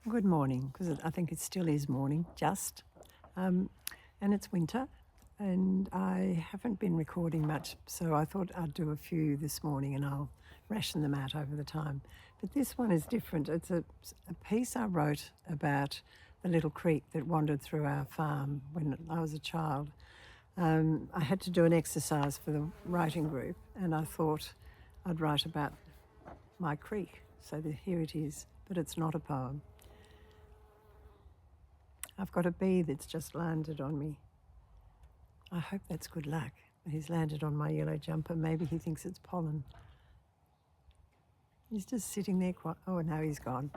Good morning, because I think it still is morning, just. Um, and it's winter, and I haven't been recording much, so I thought I'd do a few this morning and I'll ration them out over the time. But this one is different. It's a piece I wrote about the little creek that wandered through our farm when I was a child. I had to do an exercise for the writing group, and I thought I'd write about my creek. So here it is, but it's not a poem. I've got a bee that's just landed on me. I hope that's good luck. He's landed on my yellow jumper. Maybe he thinks it's pollen. He's just sitting there quiet. Oh, now he's gone.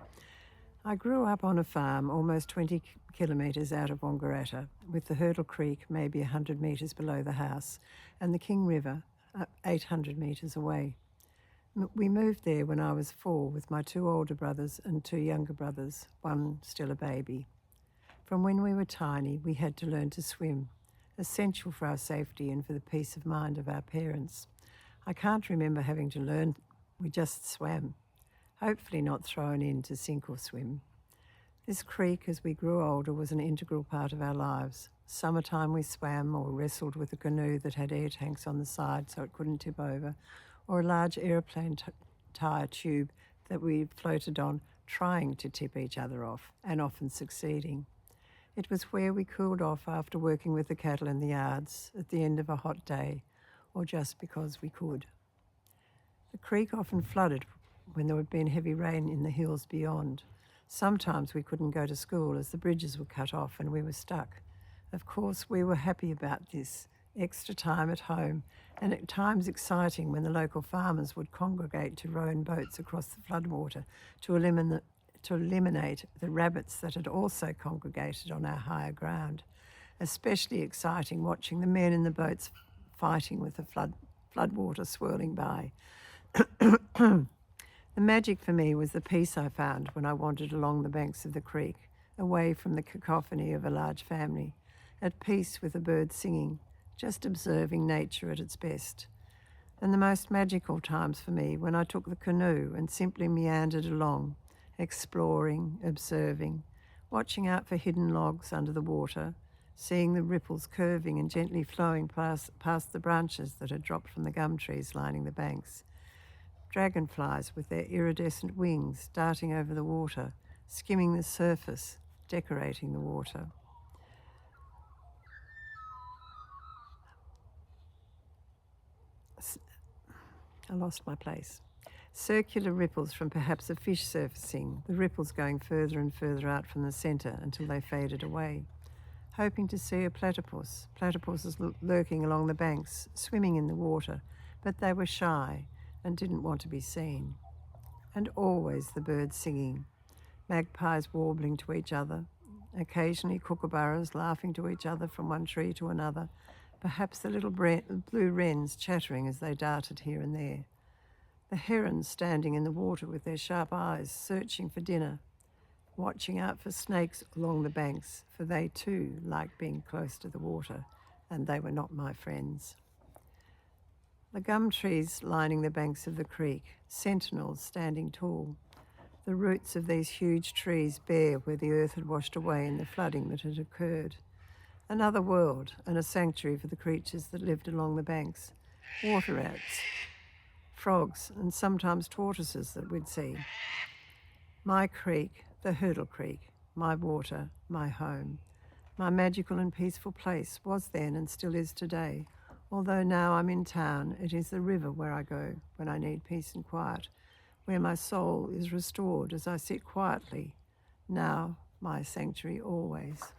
I grew up on a farm almost 20 kilometres out of Wangaratta, with the Hurdle Creek maybe 100 metres below the house and the King River 800 metres away. We moved there when I was 4 with my 2 older brothers and 2 younger brothers, one still a baby. From when we were tiny, we had to learn to swim, essential for our safety and for the peace of mind of our parents. I can't remember having to learn, we just swam, hopefully not thrown in to sink or swim. This creek, as we grew older, was an integral part of our lives. Summertime we swam or wrestled with a canoe that had air tanks on the side so it couldn't tip over, or a large aeroplane tire tube that we floated on, trying to tip each other off, and often succeeding. It was where we cooled off after working with the cattle in the yards at the end of a hot day, or just because we could. The creek often flooded when there had been heavy rain in the hills beyond. Sometimes we couldn't go to school as the bridges were cut off and we were stuck. Of course, we were happy about this, extra time at home, and at times exciting when the local farmers would congregate to row in boats across the floodwater to eliminate the rabbits that had also congregated on our higher ground. Especially exciting watching the men in the boats fighting with the floodwater swirling by. The magic for me was the peace I found when I wandered along the banks of the creek, away from the cacophony of a large family, at peace with the birds singing, just observing nature at its best. And the most magical times for me when I took the canoe and simply meandered along, exploring, observing, watching out for hidden logs under the water, seeing the ripples curving and gently flowing past the branches that had dropped from the gum trees lining the banks. Dragonflies with their iridescent wings darting over the water, skimming the surface, decorating the water. I lost my place. Circular ripples from perhaps a fish surfacing, the ripples going further and further out from the centre until they faded away. Hoping to see a platypus, platypuses lurking along the banks, swimming in the water, but they were shy and didn't want to be seen. And always the birds singing, magpies warbling to each other, occasionally kookaburras laughing to each other from one tree to another, perhaps the little blue wrens chattering as they darted here and there. The herons standing in the water with their sharp eyes, searching for dinner, watching out for snakes along the banks, for they too liked being close to the water, and they were not my friends. The gum trees lining the banks of the creek, sentinels standing tall, the roots of these huge trees bare where the earth had washed away in the flooding that had occurred. Another world and a sanctuary for the creatures that lived along the banks, water rats, frogs, and sometimes tortoises that we'd see. My creek, the Hurdle Creek, my water, my home. My magical and peaceful place was then and still is today. Although now I'm in town, it is the river where I go when I need peace and quiet, where my soul is restored as I sit quietly, now my sanctuary always.